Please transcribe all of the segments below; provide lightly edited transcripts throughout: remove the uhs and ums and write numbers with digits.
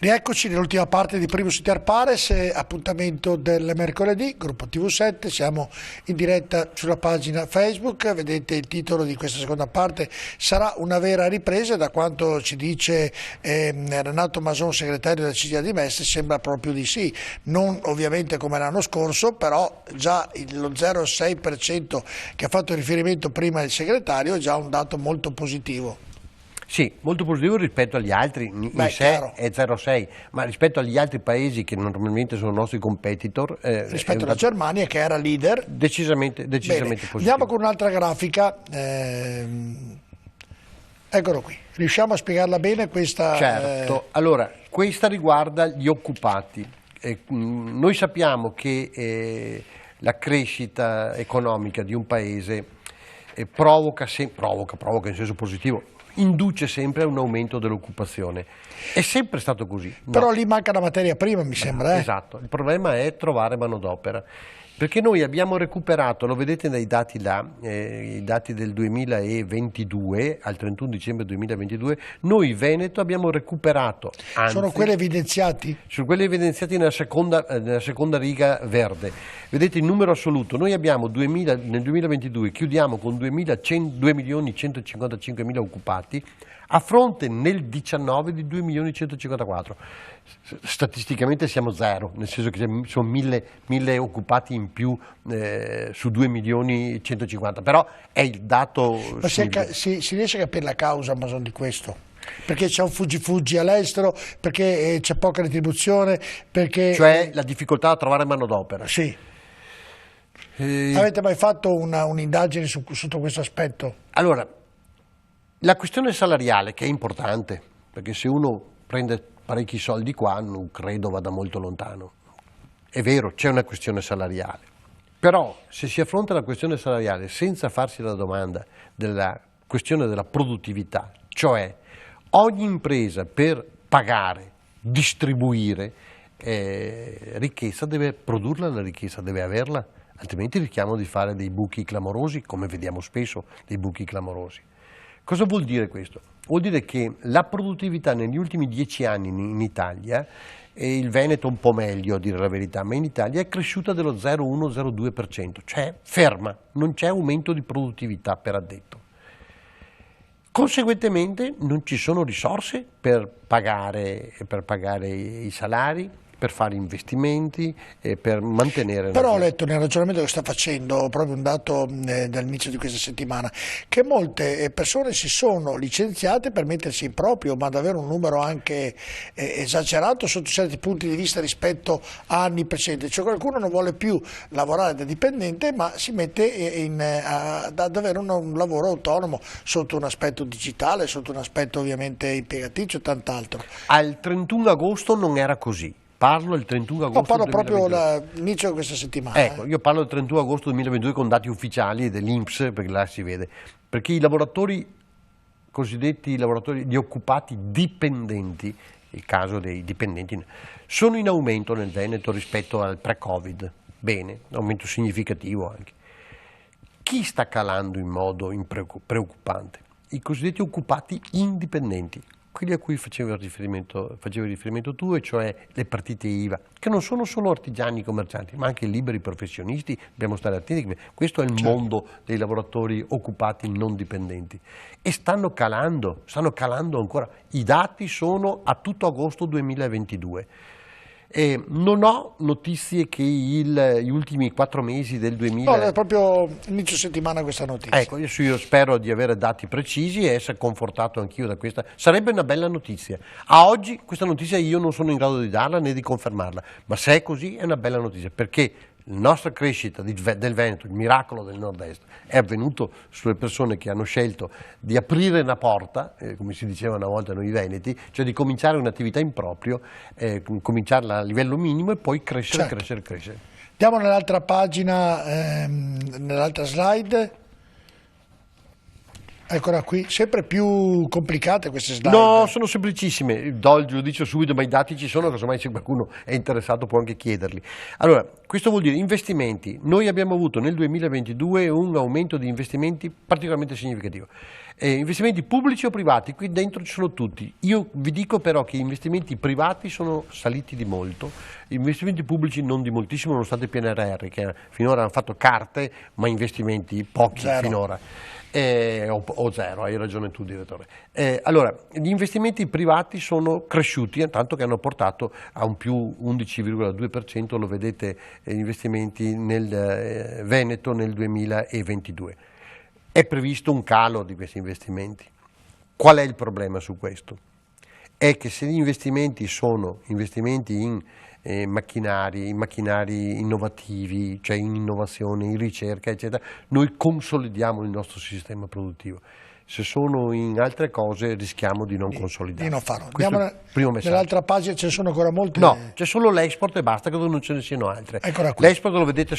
Rieccoci nell'ultima parte di Primus Inter Pares, appuntamento del mercoledì, gruppo TV7, siamo in diretta sulla pagina Facebook, vedete il titolo di questa seconda parte, sarà una vera ripresa, da quanto ci dice Renato Mason, segretario della CGIA di Mestre, sembra proprio di sì, non ovviamente come l'anno scorso, però già lo 0,6% che ha fatto riferimento prima il segretario è già un dato molto positivo. Sì, molto positivo rispetto agli altri, in sé è 0,6, ma rispetto agli altri paesi che normalmente sono nostri competitor... rispetto alla Germania che era leader... Decisamente positivo. Andiamo con un'altra grafica, eccolo qui, riusciamo a spiegarla bene questa... Certo, allora questa riguarda gli occupati. Noi sappiamo che la crescita economica di un paese provoca in senso positivo, induce sempre a un aumento dell'occupazione. È sempre stato così. Però lì manca la materia prima, mi sembra. Esatto, il problema è trovare manodopera. Perché noi abbiamo recuperato, lo vedete dai dati là, i dati del 2022, al 31 dicembre 2022, noi Veneto abbiamo recuperato. Anzi, sono quelli evidenziati? Sono quelli evidenziati nella seconda riga verde. Vedete il numero assoluto, noi abbiamo nel 2022 chiudiamo con 2.155.000 occupati, a fronte nel 19 di 2.154.000. Statisticamente siamo zero, nel senso che sono 1.000 occupati in più su 2.150.000, però è il dato... Ma si riesce a capire la causa, Mason, di questo? Perché c'è un fuggi all'estero, perché c'è poca retribuzione, perché... Cioè la difficoltà a trovare manodopera. Sì. Avete mai fatto un'indagine sotto questo aspetto? Allora, la questione salariale, che è importante, perché se uno prende parecchi soldi qua non credo vada molto lontano. È vero, c'è una questione salariale, però se si affronta la questione salariale senza farsi la domanda della questione della produttività, cioè ogni impresa per pagare, distribuire ricchezza deve produrla, la ricchezza deve averla, altrimenti rischiamo di fare dei buchi clamorosi, come vediamo spesso, dei buchi clamorosi. Cosa vuol dire questo? Vuol dire che la produttività negli ultimi 10 anni in Italia, e il Veneto un po' meglio a dire la verità, ma in Italia è cresciuta dello 0,1-0,2%, cioè ferma, non c'è aumento di produttività per addetto. Conseguentemente non ci sono risorse per pagare i salari, per fare investimenti e per mantenere... Però ho letto nel ragionamento che sta facendo, proprio un dato dall'inizio di questa settimana, che molte persone si sono licenziate per mettersi in proprio, ma davvero un numero anche esagerato sotto certi punti di vista rispetto a anni precedenti. Cioè qualcuno non vuole più lavorare da dipendente, ma si mette ad avere un lavoro autonomo sotto un aspetto digitale, sotto un aspetto ovviamente impiegaticcio e tant'altro. Al 31 agosto non era così. Parlo il 31 agosto. No, parlo proprio all'inizio di questa settimana. Ecco, io parlo del 31 agosto 2022 con dati ufficiali dell'INPS, perché là si vede. Perché i lavoratori, cosiddetti lavoratori, gli occupati dipendenti, il caso dei dipendenti, sono in aumento nel Veneto rispetto al pre-Covid. Bene, un aumento significativo anche. Chi sta calando in modo preoccupante? I cosiddetti occupati indipendenti. Quelli a cui facevi riferimento tu, e cioè le partite IVA, che non sono solo artigiani commercianti, ma anche liberi professionisti, dobbiamo stare attenti, questo è il mondo dei lavoratori occupati non dipendenti. E stanno calando ancora, i dati sono a tutto agosto 2022. Non ho notizie che gli ultimi 4 mesi del 2000... No, è proprio inizio settimana questa notizia. Ecco, io spero di avere dati precisi e essere confortato anch'io da questa. Sarebbe una bella notizia. A oggi questa notizia io non sono in grado di darla né di confermarla, ma se è così è una bella notizia, perché la nostra crescita del Veneto, il miracolo del nord-est, è avvenuto sulle persone che hanno scelto di aprire una porta, come si diceva una volta noi veneti, cioè di cominciare un'attività in proprio, cominciarla a livello minimo e poi crescere. Andiamo nell'altra pagina, nell'altra slide. Eccola qui, sempre più complicate queste slide. No, sono semplicissime, do il giudizio subito, ma i dati ci sono, casomai se qualcuno è interessato può anche chiederli. Allora, questo vuol dire investimenti. Noi abbiamo avuto nel 2022 un aumento di investimenti particolarmente significativo. Investimenti pubblici o privati, qui dentro ci sono tutti. Io vi dico però che gli investimenti privati sono saliti di molto, gli investimenti pubblici non di moltissimo, nonostante il PNRR, che finora hanno fatto carte, ma investimenti pochi finora. O zero, hai ragione tu direttore. Allora, gli investimenti privati sono cresciuti, tanto che hanno portato a un più 11,2%, lo vedete, gli investimenti nel Veneto nel 2022. È previsto un calo di questi investimenti. Qual è il problema su questo? È che se gli investimenti sono investimenti in macchinari innovativi, cioè in innovazione, in ricerca, eccetera, noi consolidiamo il nostro sistema produttivo. Se sono in altre cose rischiamo di non consolidare. Di non farlo. Questo è il primo messaggio. Nell'altra pagina ce ne sono ancora molte? No, c'è solo l'export e basta, credo non ce ne siano altre. Eccola qui. L'export lo vedete,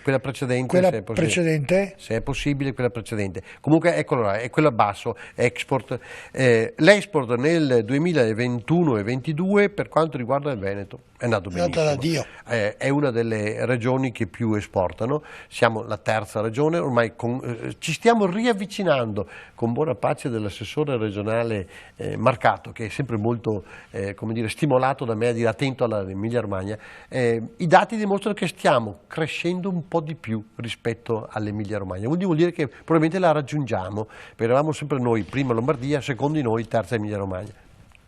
quella precedente. Quella se è precedente? Se è possibile, quella precedente. Comunque eccolo là, è quella basso, export. L'export nel 2021 e 2022 per quanto riguarda il Veneto è andato benissimo. Da Dio. È una delle regioni che più esportano, siamo la terza regione, ormai ci stiamo riavvicinando con buona pace dell'assessore regionale Marcato, che è sempre molto stimolato da me a dire attento all'Emilia Romagna. I dati dimostrano che stiamo crescendo un po' di più rispetto all'Emilia Romagna, vuol dire che probabilmente la raggiungiamo, perché eravamo sempre noi prima Lombardia, secondo noi terza Emilia Romagna.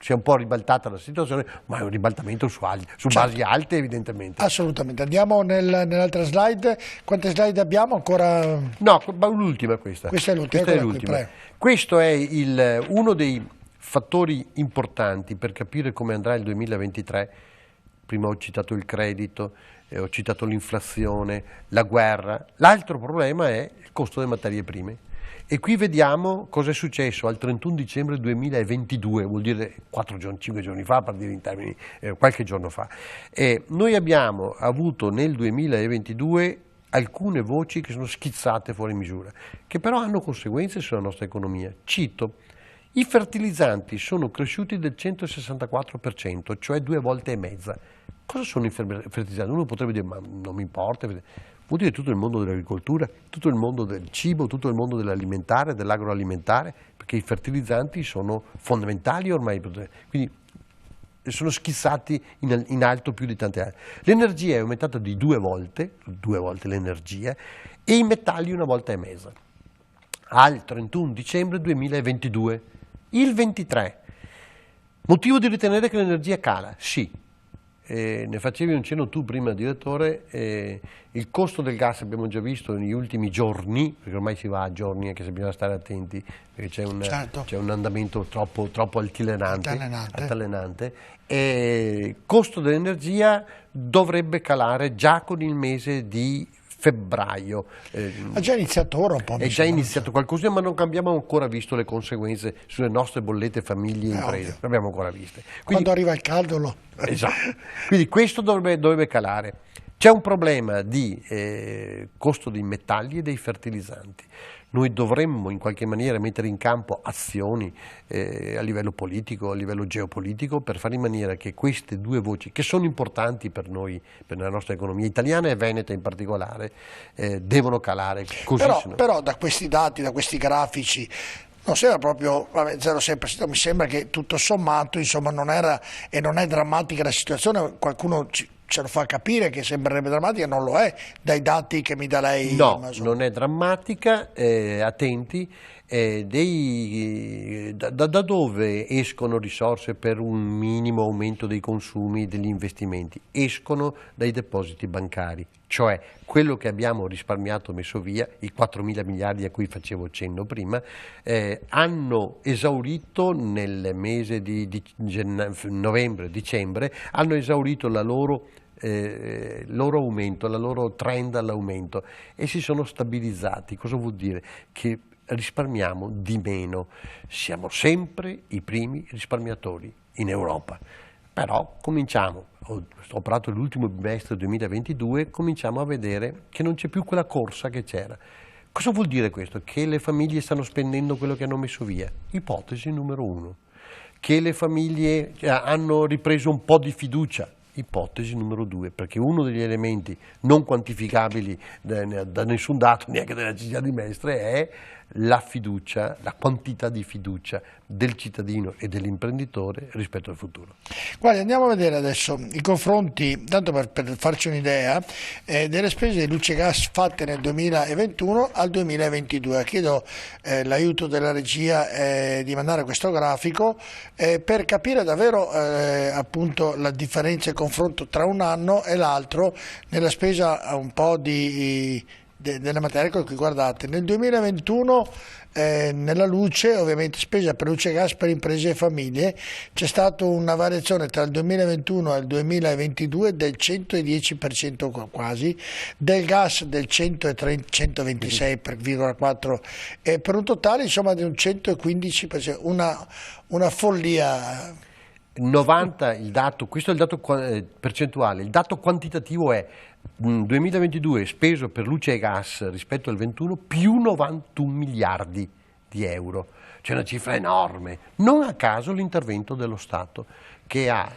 Si è un po' ribaltata la situazione, ma è un ribaltamento su basi alte evidentemente. Assolutamente. Andiamo nell'altra slide. Quante slide abbiamo ancora? No, l'ultima è questa. Questa è l'ultima. Questo è uno dei fattori importanti per capire come andrà il 2023. Prima ho citato il credito, ho citato l'inflazione, la guerra. L'altro problema è il costo delle materie prime. E qui vediamo cosa è successo al 31 dicembre 2022, vuol dire 5 giorni fa, per dire in termini, qualche giorno fa. Noi abbiamo avuto nel 2022 alcune voci che sono schizzate fuori misura, che però hanno conseguenze sulla nostra economia. Cito, i fertilizzanti sono cresciuti del 164%, cioè 2 volte e mezza. Cosa sono i fertilizzanti? Uno potrebbe dire, ma non mi importa. Vuol dire tutto il mondo dell'agricoltura, tutto il mondo del cibo, tutto il mondo dell'alimentare, dell'agroalimentare, perché i fertilizzanti sono fondamentali ormai, quindi sono schizzati in alto più di tante altre. L'energia è aumentata di 2 volte l'energia, e i metalli 1 volta e mezza. Al 31 dicembre 2022, il 23. Motivo di ritenere che l'energia cala? Sì. Ne facevi un cenno tu prima, direttore, il costo del gas abbiamo già visto negli ultimi giorni, perché ormai si va a giorni anche se bisogna stare attenti, perché c'è un andamento troppo altalenante. Costo dell'energia dovrebbe calare già con il mese di febbraio. Ha già iniziato ora un po'. È già iniziato qualcosa, ma non abbiamo ancora visto le conseguenze sulle nostre bollette, famiglie e imprese. Non abbiamo ancora viste. Quindi, quando arriva il caldo Esatto. Quindi questo dovrebbe calare. C'è un problema di costo dei metalli e dei fertilizzanti. Noi dovremmo in qualche maniera mettere in campo azioni a livello politico, a livello geopolitico, per fare in maniera che queste due voci, che sono importanti per noi, per la nostra economia italiana e veneta in particolare, devono calare. Però da questi dati, da questi grafici, non sembra proprio 0,6%, mi sembra che tutto sommato insomma non è drammatica la situazione. Qualcuno ce lo fa capire che sembrerebbe drammatica, non lo è dai dati che mi dà lei. No, non è drammatica, attenti. Da dove escono risorse per un minimo aumento dei consumi e degli investimenti? Escono dai depositi bancari, cioè quello che abbiamo risparmiato, messo via, i 4.000 miliardi a cui facevo cenno prima, hanno esaurito nel mese di novembre-dicembre, hanno esaurito il loro aumento, la loro trend all'aumento, e si sono stabilizzati. Cosa vuol dire? Che risparmiamo di meno, siamo sempre i primi risparmiatori in Europa, però ho parlato dell'ultimo bimestre 2022, cominciamo a vedere che non c'è più quella corsa che c'era. Cosa vuol dire questo? Che le famiglie stanno spendendo quello che hanno messo via. Ipotesi numero 1. Che le famiglie hanno ripreso un po' di fiducia. Ipotesi numero 2, perché uno degli elementi non quantificabili da nessun dato, neanche dalla CGIA di Mestre, è la fiducia, la quantità di fiducia del cittadino e dell'imprenditore rispetto al futuro. Guardi, andiamo a vedere adesso i confronti, tanto per farci un'idea, delle spese di luce e gas fatte nel 2021 al 2022. Chiedo l'aiuto della regia di mandare questo grafico per capire davvero appunto la differenza e il confronto tra un anno e l'altro nella spesa un po' delle materie con cui guardate. Nel 2021 nella luce, ovviamente spesa per luce e gas per imprese e famiglie, c'è stata una variazione tra il 2021 e il 2022 del 110% quasi, del gas del 126,4% e per un totale insomma di un 115%, una follia. 90 il dato, questo è il dato percentuale, il dato quantitativo è 2022 speso per luce e gas rispetto al 21 più 91 miliardi di euro, c'è una cifra enorme, non a caso l'intervento dello Stato che ha...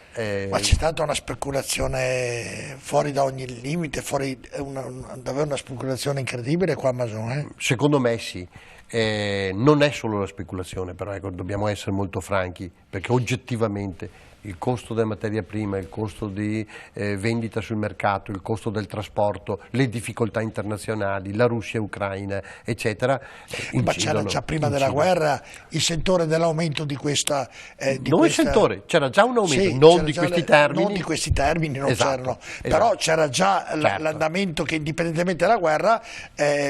Ma c'è stata una speculazione fuori da ogni limite, davvero una speculazione incredibile qua a Amazon. Secondo me sì. Non è solo la speculazione, però ecco, dobbiamo essere molto franchi, perché oggettivamente il costo della materia prima, il costo di vendita sul mercato, il costo del trasporto, le difficoltà internazionali, la Russia-Ucraina, eccetera, ma c'era già prima della guerra il sentore dell'aumento di questa... il sentore, c'era già un aumento, sì, non di questi termini. Non di questi termini, non esatto, c'erano, esatto. Però c'era già certo. l'andamento che indipendentemente dalla guerra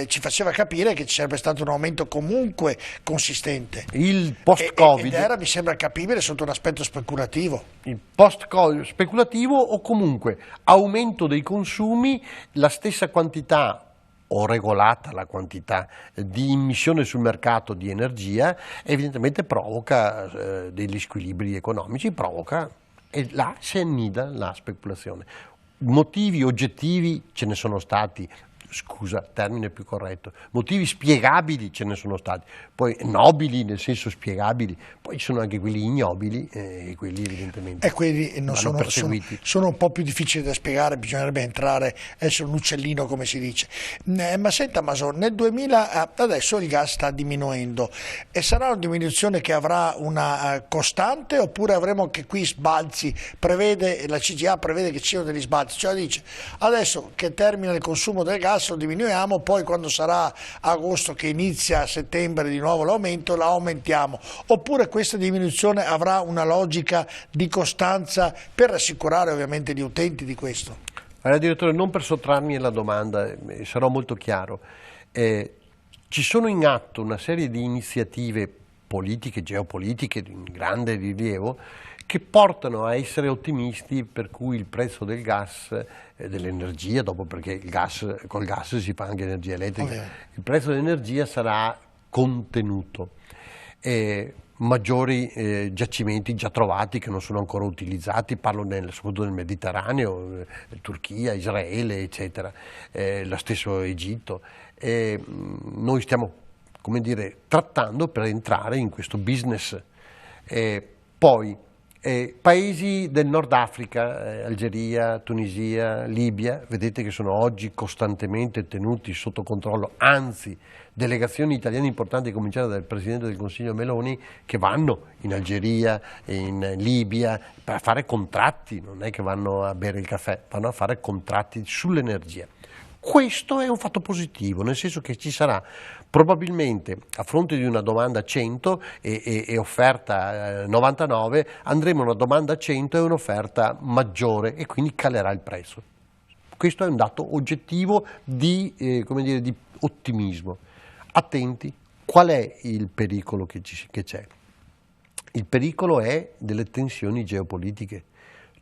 ci faceva capire che ci sarebbe stato un aumento comunque consistente. Il post-Covid... Ed era, mi sembra capibile, sotto un aspetto speculativo. Il post-Covid speculativo o comunque aumento dei consumi, la stessa quantità o regolata la quantità di immissione sul mercato di energia evidentemente provoca degli squilibri economici, e là si annida la speculazione. Motivi oggettivi ce ne sono stati, scusa, termine più corretto, motivi spiegabili ce ne sono stati, poi nobili nel senso spiegabili, poi ci sono anche quelli ignobili e quelli evidentemente e quelli non sono un po' più difficili da spiegare, bisognerebbe entrare, essere un uccellino come si dice. Ma senta Mason, nel 2000 adesso il gas sta diminuendo e sarà una diminuzione che avrà una costante oppure avremo anche qui sbalzi, la CGA prevede che ci siano degli sbalzi, cioè dice adesso che termina il consumo del gas lo diminuiamo, poi quando sarà agosto che inizia a settembre di nuovo l'aumento, la aumentiamo, oppure questa diminuzione avrà una logica di costanza per rassicurare ovviamente gli utenti di questo? Allora, direttore, non per sottrarmi alla domanda, sarò molto chiaro, ci sono in atto una serie di iniziative politiche, geopolitiche di grande rilievo che portano a essere ottimisti per cui il prezzo del gas, dell'energia, dopo perché col gas si fa anche energia elettrica, il prezzo dell'energia sarà contenuto. Maggiori giacimenti già trovati che non sono ancora utilizzati, parlo soprattutto nel Mediterraneo, Turchia, Israele, eccetera, lo stesso Egitto. Noi stiamo, come dire, trattando per entrare in questo business. Poi paesi del Nord Africa, Algeria, Tunisia, Libia, vedete che sono oggi costantemente tenuti sotto controllo, anzi delegazioni italiane importanti, a cominciare dal Presidente del Consiglio Meloni, che vanno in Algeria, in Libia, per fare contratti, non è che vanno a bere il caffè, vanno a fare contratti sull'energia. Questo è un fatto positivo, nel senso che ci sarà probabilmente, a fronte di una domanda 100 e offerta 99, andremo a una domanda 100 e un'offerta maggiore e quindi calerà il prezzo. Questo è un dato oggettivo di, come dire, di ottimismo. Attenti, qual è il pericolo che c'è? Il pericolo è delle tensioni geopolitiche,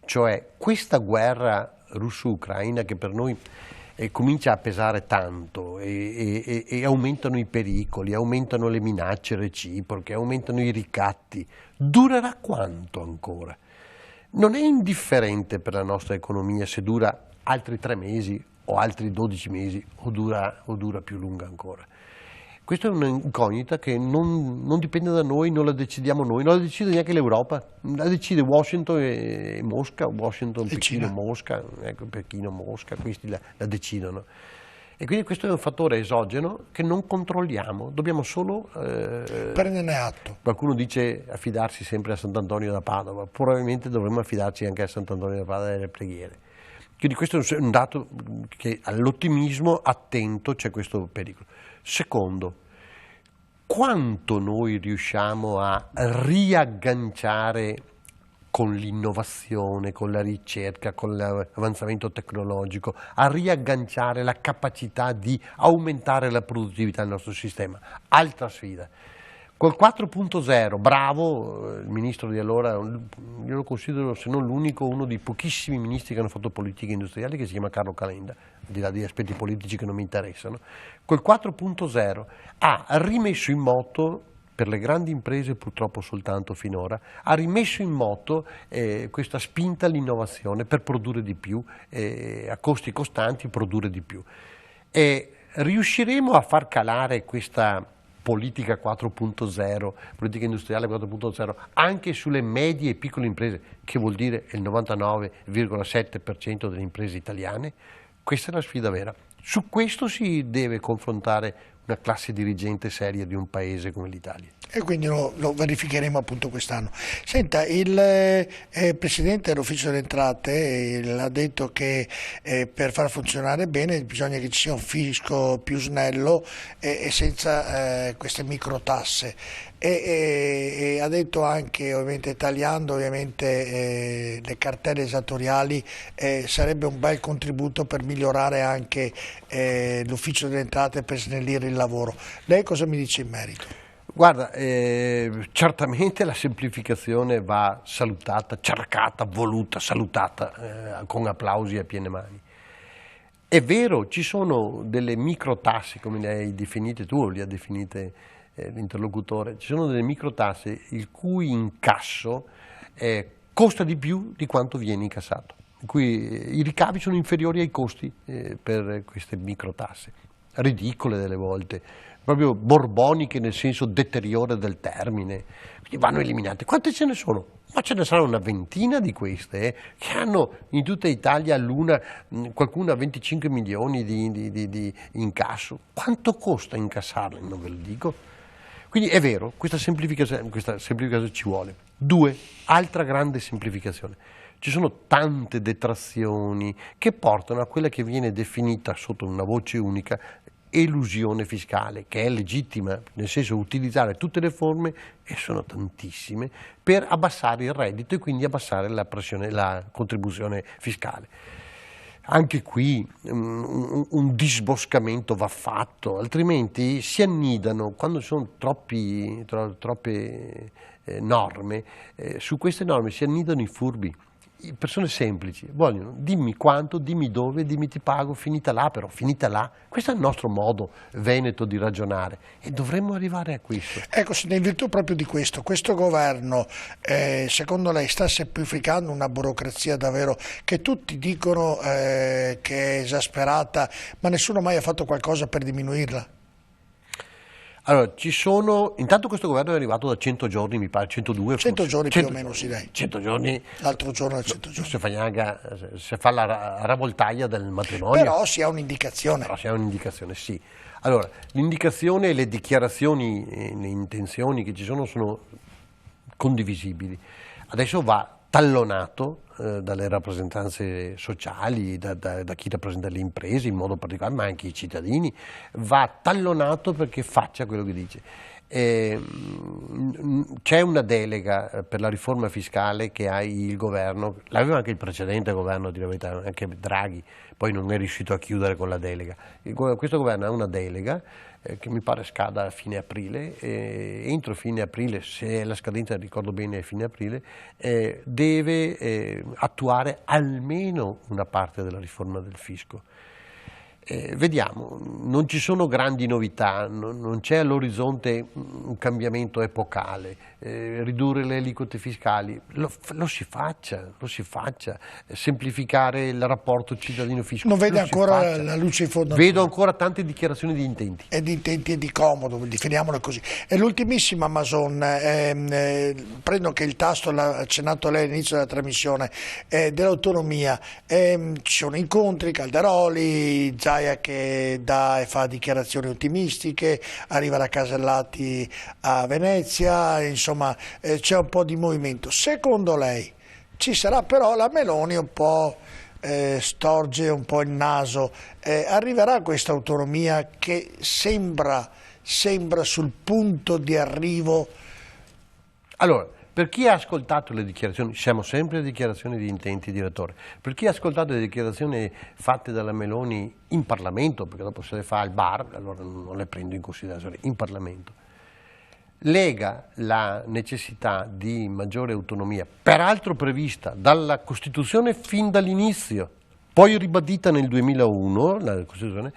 cioè questa guerra russo-ucraina che per noi comincia a pesare tanto e aumentano i pericoli, aumentano le minacce reciproche, aumentano i ricatti. Durerà quanto ancora? Non è indifferente per la nostra economia se dura altri 3 mesi o altri 12 mesi o dura più lunga ancora. Questa è un'incognita che non dipende da noi, non la decidiamo noi, non la decide neanche l'Europa, la decide Washington e Mosca, Washington, Pechino, Mosca, ecco, Pechino, Mosca, questi la decidono. E quindi questo è un fattore esogeno che non controlliamo, dobbiamo solo prenderne atto. Qualcuno dice affidarsi sempre a Sant'Antonio da Padova, probabilmente dovremmo affidarci anche a Sant'Antonio da Padova nelle preghiere. Quindi questo è un dato che all'ottimismo attento c'è questo pericolo. Secondo, quanto noi riusciamo a riagganciare con l'innovazione, con la ricerca, con l'avanzamento tecnologico, a riagganciare la capacità di aumentare la produttività del nostro sistema. Altra sfida. Col 4.0, bravo, il ministro di allora, io lo considero se non l'unico, uno dei pochissimi ministri che hanno fatto politica industriale, che si chiama Carlo Calenda, al di là degli aspetti politici che non mi interessano. Col 4.0 ha rimesso in moto, per le grandi imprese purtroppo soltanto finora, ha rimesso in moto questa spinta all'innovazione per produrre di più, a costi costanti produrre di più. Riusciremo a far calare questa politica 4.0, politica industriale 4.0, anche sulle medie e piccole imprese, che vuol dire il 99,7% delle imprese italiane? Questa è la sfida vera. Su questo si deve confrontare una classe dirigente seria di un paese come l'Italia. E quindi lo verificheremo appunto quest'anno. Senta, il Presidente dell'Ufficio delle Entrate ha detto che per far funzionare bene bisogna che ci sia un fisco più snello e senza queste microtasse. E ha detto anche, ovviamente tagliando ovviamente le cartelle esattoriali, sarebbe un bel contributo per migliorare anche l'Ufficio delle Entrate, per snellire il lavoro. Lei cosa mi dice in merito? Guarda, certamente la semplificazione va salutata, cercata, voluta, salutata con applausi a piene mani. È vero, ci sono delle microtasse, come le hai definite tu, o le ha definite l'interlocutore, ci sono delle microtasse il cui incasso costa di più di quanto viene incassato, in cui i ricavi sono inferiori ai costi per queste microtasse, ridicole delle volte, proprio borboniche nel senso deteriore del termine, quindi vanno eliminate. Quante ce ne sono? Ma ce ne saranno una ventina di queste che hanno in tutta Italia l'una, qualcuna 25 milioni di incasso. Quanto costa incassarle? Non ve lo dico. Quindi è vero, questa semplificazione ci vuole. Due, altra grande semplificazione. Ci sono tante detrazioni che portano a quella che viene definita sotto una voce unica elusione fiscale, che è legittima, nel senso utilizzare tutte le forme, e sono tantissime, per abbassare il reddito e quindi abbassare la contribuzione fiscale. Anche qui un disboscamento va fatto, altrimenti si annidano, quando ci sono troppe norme, su queste norme si annidano i furbi. Persone semplici vogliono dimmi quanto, dimmi dove, dimmi ti pago, finita là, però finita là. Questo è il nostro modo veneto di ragionare e dovremmo arrivare a questo. Ecco, in virtù proprio di questo governo secondo lei sta semplificando una burocrazia davvero che tutti dicono che è esasperata, ma nessuno mai ha fatto qualcosa per diminuirla? Allora, intanto questo governo è arrivato da 100 giorni, mi pare, 102. 100 giorni più o meno, sì dai. 100 giorni. L'altro giorno è 100 giorni. Si fa la ravoltaglia del matrimonio. Però si ha un'indicazione. Sì. Allora, l'indicazione e le dichiarazioni, le intenzioni che ci sono condivisibili. Adesso va tallonato dalle rappresentanze sociali, da chi rappresenta le imprese in modo particolare, ma anche i cittadini, va tallonato perché faccia quello che dice. C'è una delega per la riforma fiscale che ha il governo, l'aveva anche il precedente governo, a dire la verità, anche Draghi, poi non è riuscito a chiudere con la delega. Questo governo ha una delega che mi pare scada a fine aprile, entro fine aprile, se la scadenza ricordo bene è fine aprile, deve attuare almeno una parte della riforma del fisco. Vediamo, non ci sono grandi novità, non c'è all'orizzonte un cambiamento epocale, ridurre le aliquote fiscali, lo si faccia, semplificare il rapporto cittadino-fisco. Non vede ancora la luce in fondo? Vedo ancora tante dichiarazioni di intenti. E di intenti e di comodo, definiamolo così. E l'ultimissima, Mason, prendo che il tasto l'ha accennato lei all'inizio della trasmissione, dell'autonomia, ci sono incontri, Calderoli, Zaia che dà e fa dichiarazioni ottimistiche, arriva da Casellati a Venezia, insomma c'è un po' di movimento. Secondo lei ci sarà però la Meloni un po' storge un po' il naso, arriverà questa autonomia che sembra sul punto di arrivo? Allora, per chi ha ascoltato le dichiarazioni, siamo sempre a dichiarazioni di intenti, direttore, per chi ha ascoltato le dichiarazioni fatte dalla Meloni in Parlamento, perché dopo se le fa al bar, allora non le prendo in considerazione, in Parlamento, lega la necessità di maggiore autonomia, peraltro prevista dalla Costituzione fin dall'inizio, poi ribadita nel 2001, la Costituzione,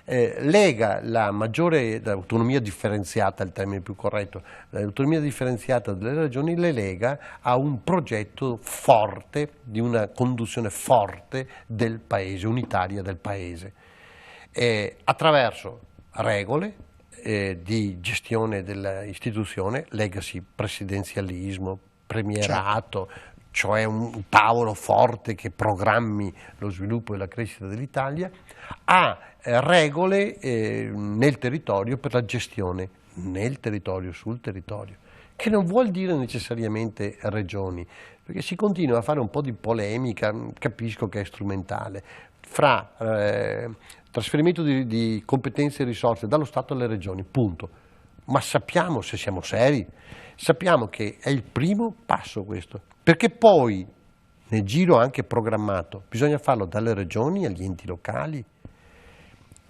lega la maggiore autonomia differenziata, il termine più corretto, l'autonomia differenziata delle regioni le lega a un progetto forte, di una conduzione forte del Paese, unitaria del Paese, attraverso regole di gestione dell'istituzione, legacy, presidenzialismo, premierato, cioè un tavolo forte che programmi lo sviluppo e la crescita dell'Italia, a regole nel territorio per la gestione nel territorio, sul territorio, che non vuol dire necessariamente regioni, perché si continua a fare un po' di polemica, capisco che è strumentale, fra trasferimento di competenze e risorse dallo Stato alle regioni, punto. Ma sappiamo, se siamo seri, sappiamo che è il primo passo questo, perché poi nel giro anche programmato bisogna farlo dalle regioni agli enti locali.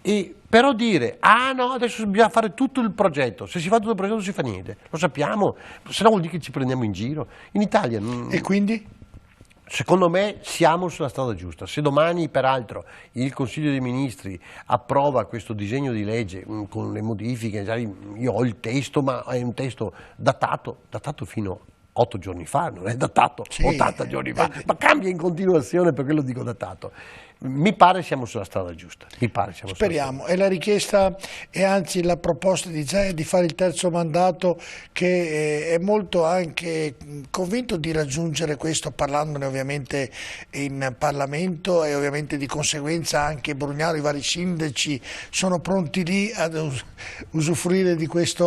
E però dire, ah no, adesso bisogna fare tutto il progetto, se si fa tutto il progetto non si fa niente, lo sappiamo, se no vuol dire che ci prendiamo in giro. In Italia... E quindi? Secondo me siamo sulla strada giusta. Se domani, peraltro, il Consiglio dei Ministri approva questo disegno di legge con le modifiche, io ho il testo, ma è un testo datato fino a 8 giorni fa, non è datato 80 giorni fa, ma cambia in continuazione, per quello dico datato. Mi pare siamo sulla strada giusta. Speriamo. E la richiesta e anzi la proposta di Zaia di fare il terzo mandato, che è molto anche convinto di raggiungere questo, parlandone ovviamente in Parlamento, e ovviamente di conseguenza anche Brugnaro, i vari sindaci sono pronti lì ad usufruire di questa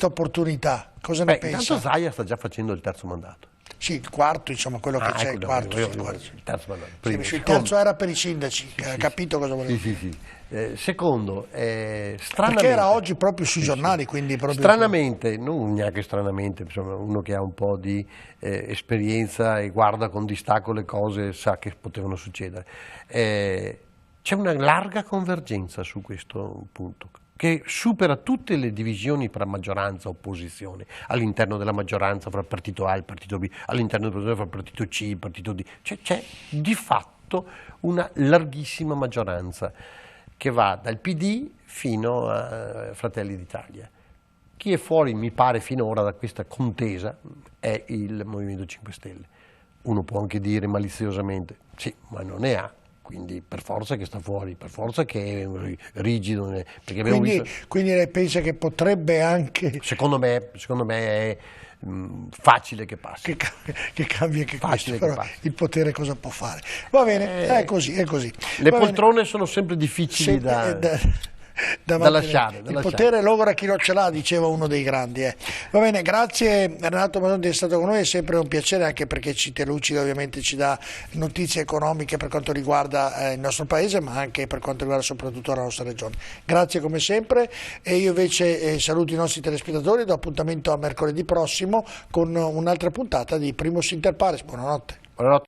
opportunità. Cosa ne pensa? Intanto Zaia sta già facendo il terzo mandato. Sì, il quarto, insomma, quello che c'è, il quarto. Il terzo mandato. Il terzo era per i sindaci, ha capito cosa voleva dire. Sì. Secondo, stranamente... Perché era oggi proprio sui giornali, quindi proprio... Stranamente, non neanche stranamente, insomma, uno che ha un po' di esperienza e guarda con distacco le cose sa che potevano succedere. C'è una larga convergenza su questo punto, che supera tutte le divisioni tra maggioranza e opposizione, all'interno della maggioranza fra il partito A e il partito B, all'interno della fra il partito C e il partito D. C'è di fatto una larghissima maggioranza che va dal PD fino a Fratelli d'Italia. Chi è fuori, mi pare, finora da questa contesa è il Movimento 5 Stelle. Uno può anche dire maliziosamente, sì, ma non ne ha. Quindi per forza che sta fuori, per forza che è rigido. Perché quindi lei pensa che potrebbe anche... Secondo me è facile che passi. Che cambia anche questo, però il potere cosa può fare? Va bene, è così. Le poltrone sono sempre difficili da lasciare. Il potere logora chi non ce l'ha, diceva uno dei grandi. Va bene, grazie Renato Mason di essere stato con noi, è sempre un piacere, anche perché ci elucida, ovviamente ci dà notizie economiche per quanto riguarda il nostro paese, ma anche per quanto riguarda soprattutto la nostra regione. Grazie come sempre, e io invece saluto i nostri telespettatori, do appuntamento a mercoledì prossimo con un'altra puntata di Primus Inter Pares. Buonanotte.